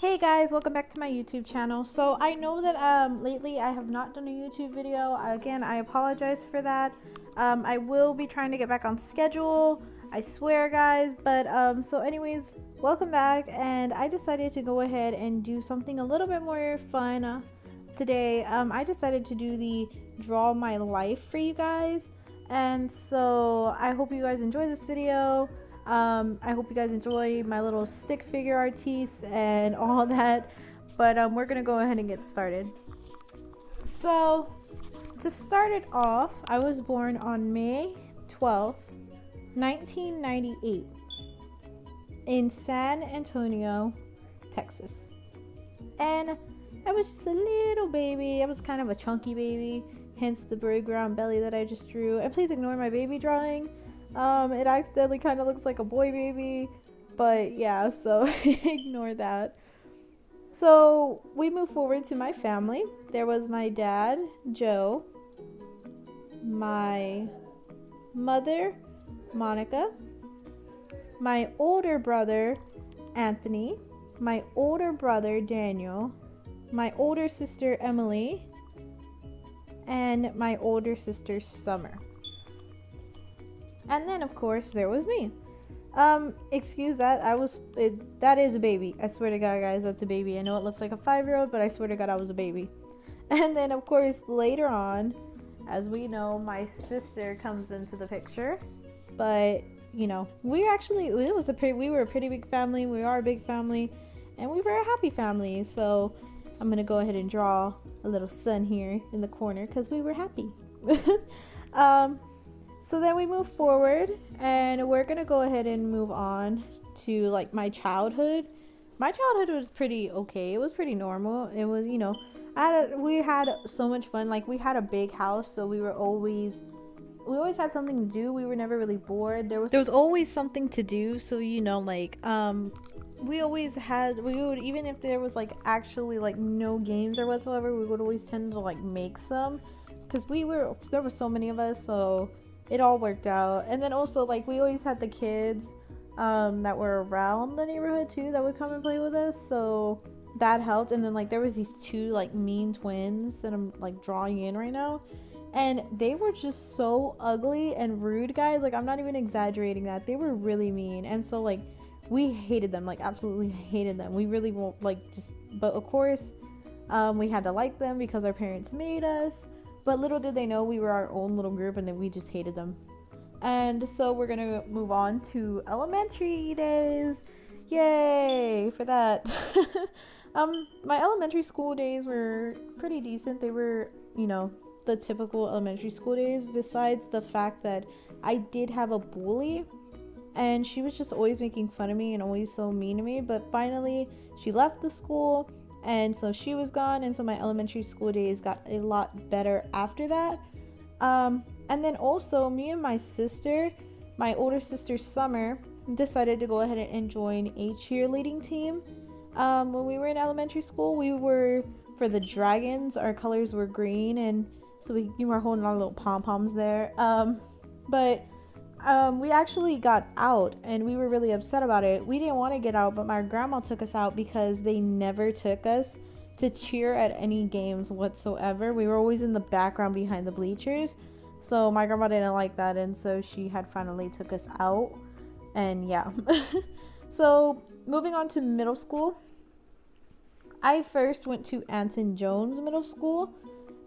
Hey guys, welcome back to my YouTube channel. So I know that lately I have not done a YouTube video. Again, I apologize for that. I will be trying to get back on schedule. I swear guys, but so anyways, welcome back, and I decided to go ahead and do something a little bit more fun today. I decided to do the draw my life for you guys. And so I hope you guys enjoy this video. I hope you guys enjoy my little stick figure artiste and all that, but we're gonna go ahead and get started. So to start it off, I was born on May 12th 1998 in San Antonio, Texas, and I was just a little baby. I was kind of a chunky baby, hence the big round belly that I just drew. And please ignore my baby drawing. It accidentally kind of looks like a boy baby, but yeah, so ignore that. So we move forward to my family. There was my dad, Joe, my mother, Monica, my older brother, Anthony, my older brother, Daniel, my older sister, Emily, and my older sister, Summer. And then of course there was me. Excuse that, that is a baby. I swear to God guys, that's a baby. I know it looks like a 5-year-old, but I swear to God I was a baby. And then of course later on, as we know, my sister comes into the picture. But you know, we were a pretty big family. We are a big family, and we were a happy family. So I'm gonna go ahead and draw a little sun here in the corner because we were happy. So then we move forward, and we're gonna go ahead and move on to like my childhood. My childhood was pretty okay. It was pretty normal. It was, you know, we had so much fun. Like, we had a big house, so we always had something to do. We were never really bored. There was always something to do. So, you know, like we would, even if there was like actually like no games or whatsoever, we would always tend to like make some, because there were so many of us, so it all worked out. And then also, like, we always had the kids that were around the neighborhood too that would come and play with us, so that helped. And then like there was these two like mean twins that I'm like drawing in right now, and they were just so ugly and rude, guys. Like, I'm not even exaggerating that. They were really mean, and so like we hated them, like absolutely hated them. We really won't like just, but of course we had to like them because our parents made us. But little did they know we were our own little group, and then we just hated them. And so we're gonna move on to elementary days. Yay for that. My elementary school days were pretty decent. They were, you know, the typical elementary school days, besides the fact that I did have a bully, and she was just always making fun of me and always so mean to me. But finally she left the school, and so she was gone, and so my elementary school days got a lot better after that. And then also, me and my sister, my older sister Summer, decided to go ahead and join a cheerleading team. When we were in elementary school, we were for the Dragons. Our colors were green, and so we were holding our little pom-poms there. But we actually got out, and we were really upset about it. We didn't want to get out, but my grandma took us out because they never took us to cheer at any games whatsoever. We were always in the background behind the bleachers, so my grandma didn't like that, and so she had finally took us out. And yeah. So moving on to middle school, I first went to Anton Jones Middle School,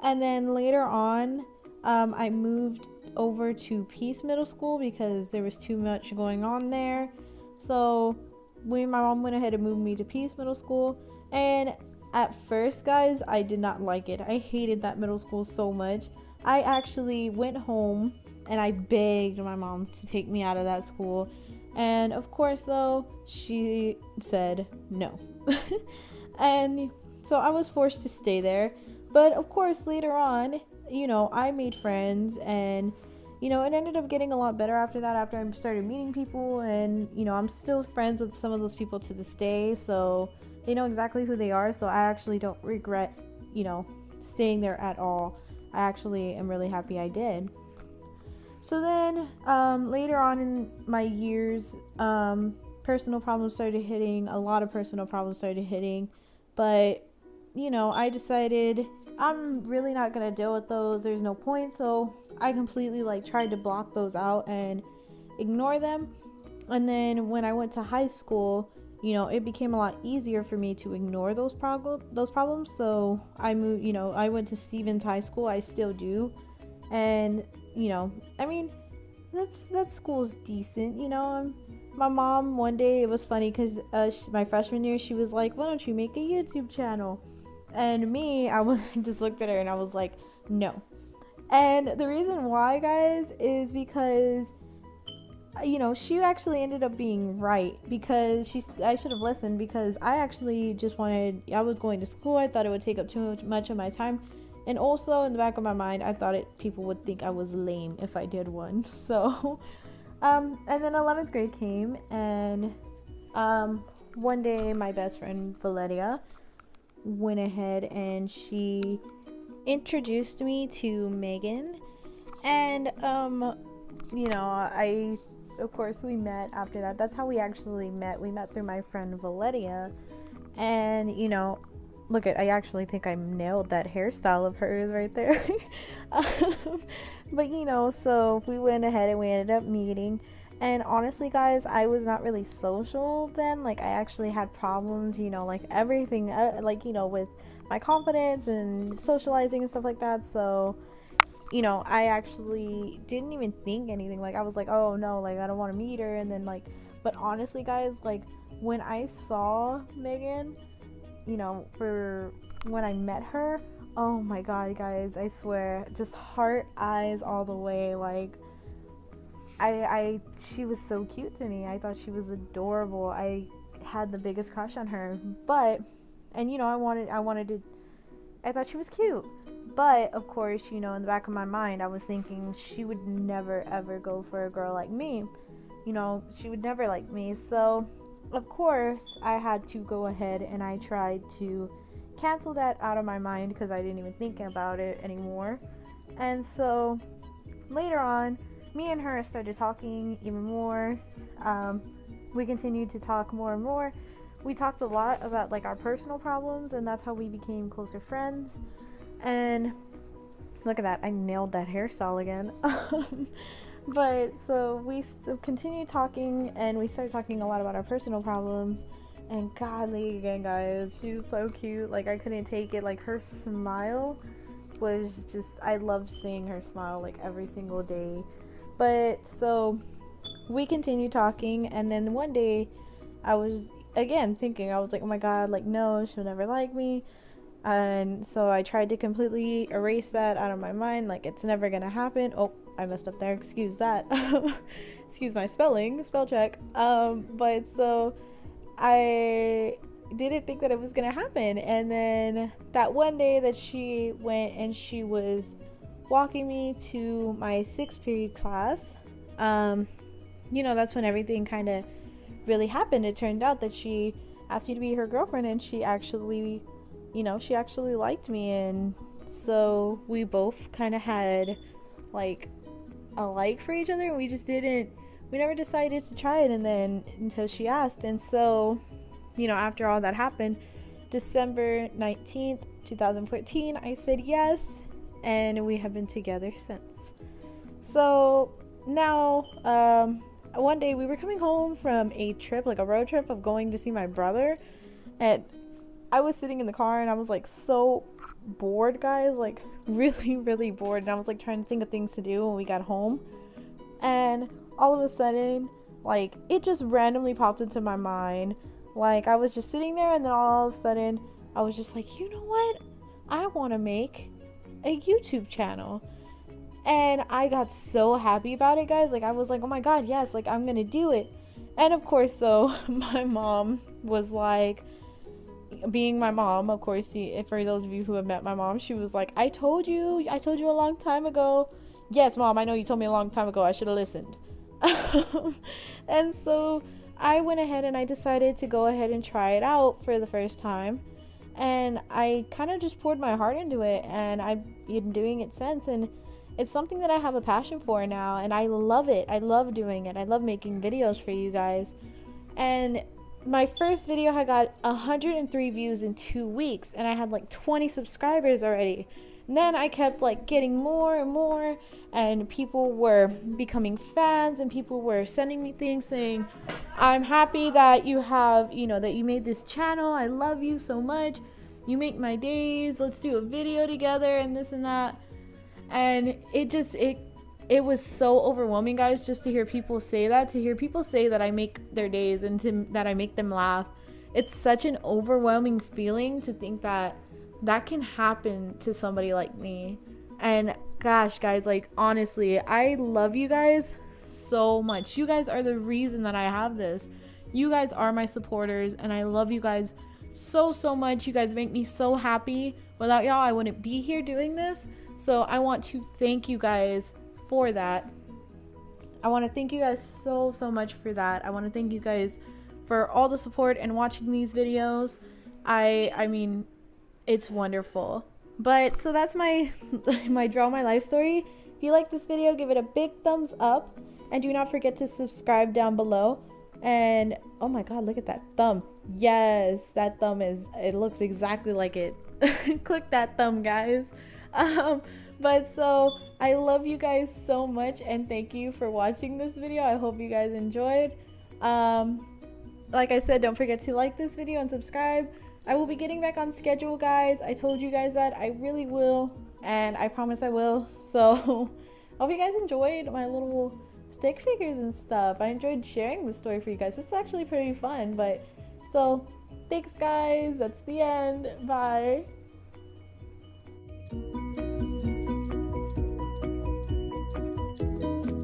and then later on I moved over to Peace Middle School because there was too much going on there. So my mom went ahead and moved me to Peace Middle School. And at first, guys, I did not like it. I hated that middle school so much. I actually went home and I begged my mom to take me out of that school, and of course though, she said no. And so I was forced to stay there. But of course later on, you know, I made friends, and you know, it ended up getting a lot better after that, after I started meeting people. And you know, I'm still friends with some of those people to this day, so they know exactly who they are. So I actually don't regret, you know, staying there at all. I actually am really happy I did. So then later on in my years, personal problems started hitting, a lot of personal problems started hitting. But, I decided I'm really not going to deal with those. There's no point. So I completely like tried to block those out and ignore them. And then when I went to high school, it became a lot easier for me to ignore those problems. So I moved, I went to Stevens High School. I still do. And, I mean, that school's decent, my mom one day, it was funny because my freshman year, she was like, why don't you make a YouTube channel? And me, just looked at her and I was like, no. And the reason why, guys, is because she actually ended up being right, because I should have listened, because I actually I was going to school. I thought it would take up too much of my time. And also in the back of my mind, I thought people would think I was lame if I did one. So, and then 11th grade came, and one day my best friend Valeria went ahead and she introduced me to Megan. And, of course we met after that. That's how we actually met. We met through my friend Valeria. And, I actually think I nailed that hairstyle of hers right there. But, so we went ahead and we ended up meeting. And honestly, guys, I was not really social then. Like, I actually had problems, like everything, with my confidence and socializing and stuff like that. So, I actually didn't even think anything. Like, I was like, oh no, like, I don't want to meet her. And then, but honestly, guys, like, when I saw Megan, for when I met her, oh my god, guys, I swear, just heart eyes all the way. Like, she was so cute to me. I thought she was adorable. I had the biggest crush on her. But, and I thought she was cute. But of course, in the back of my mind, I was thinking she would never ever go for a girl like me. She would never like me. So of course, I had to go ahead and I tried to cancel that out of my mind, because I didn't even think about it anymore. And so later on, me and her started talking even more. We continued to talk more and more. We talked a lot about our personal problems, and that's how we became closer friends. And look at that, I nailed that hairstyle again. But so we continued talking, and we started talking a lot about our personal problems. And godly again, guys, she was so cute. Like, I couldn't take it. Like, her smile was just, I loved seeing her smile every single day. But so we continued talking, and then one day I was again thinking, I was like, oh my god, no, she'll never like me. And so I tried to completely erase that out of my mind, it's never gonna happen. Oh, I messed up there, excuse that. Excuse my spell check. But so I didn't think that it was gonna happen. And then that one day that she went and she was walking me to my 6th period class, that's when everything kind of really happened. It turned out that she asked me to be her girlfriend, and she actually liked me. And so we both kind of had a like for each other, and we never decided to try it, and then until she asked. And so after all that happened, December 19th 2014, I said yes, and we have been together since. So now one day we were coming home from a trip, a road trip of going to see my brother, and I was sitting in the car, and I was so bored, guys, really really bored. And I was trying to think of things to do when we got home, and all of a sudden it just randomly popped into my mind. I was just sitting there, and then all of a sudden I was just you know what, I want to make a YouTube channel. And I got so happy about it, guys. I was oh my god, yes, I'm gonna do it. And of course, though, my mom was being my mom, of course, for those of you who have met my mom, she was I told you a long time ago. Yes, Mom, I know you told me a long time ago. I should have listened. And so I went ahead and I decided to go ahead and try it out for the first time. And I kind of just poured my heart into it, and I've been doing it since. And it's something that I have a passion for now, and I love it. I love doing it. I love making videos for you guys. And my first video had got 103 views in 2 weeks, and I had like 20 subscribers already. And then I kept like getting more and more, and people were becoming fans, and people were sending me things saying, I'm happy that you have, that you made this channel. I love you so much. You make my days. Let's do a video together and this and that. And it was so overwhelming, guys, just to hear people say that, to hear people say that I make their days and that I make them laugh. It's such an overwhelming feeling to think that can happen to somebody like me. And gosh, guys, like honestly, I love you guys so much. You guys are the reason that I have this. You guys are my supporters, and I love you guys so much. You guys make me so happy. Without y'all, I wouldn't be here doing this. So I want to thank you guys for that. I want to thank you guys so much for that. I want to thank you guys for all the support and watching these videos. I mean, it's wonderful. But so that's my Draw My Life story. If you like this video, give it a big thumbs up, and do not forget to subscribe down below. And oh my god, look at that thumb. Yes, that thumb it looks exactly like it. Click that thumb, guys. But so I love you guys so much, and thank you for watching this video. I hope you guys enjoyed. Like I said, don't forget to like this video and subscribe. I will be getting back on schedule, guys. I told you guys that I really will, and I promise I will. So hope you guys enjoyed my little stick figures and stuff. I enjoyed sharing the story for you guys. It's actually pretty fun. But so thanks, guys. That's the end. Bye.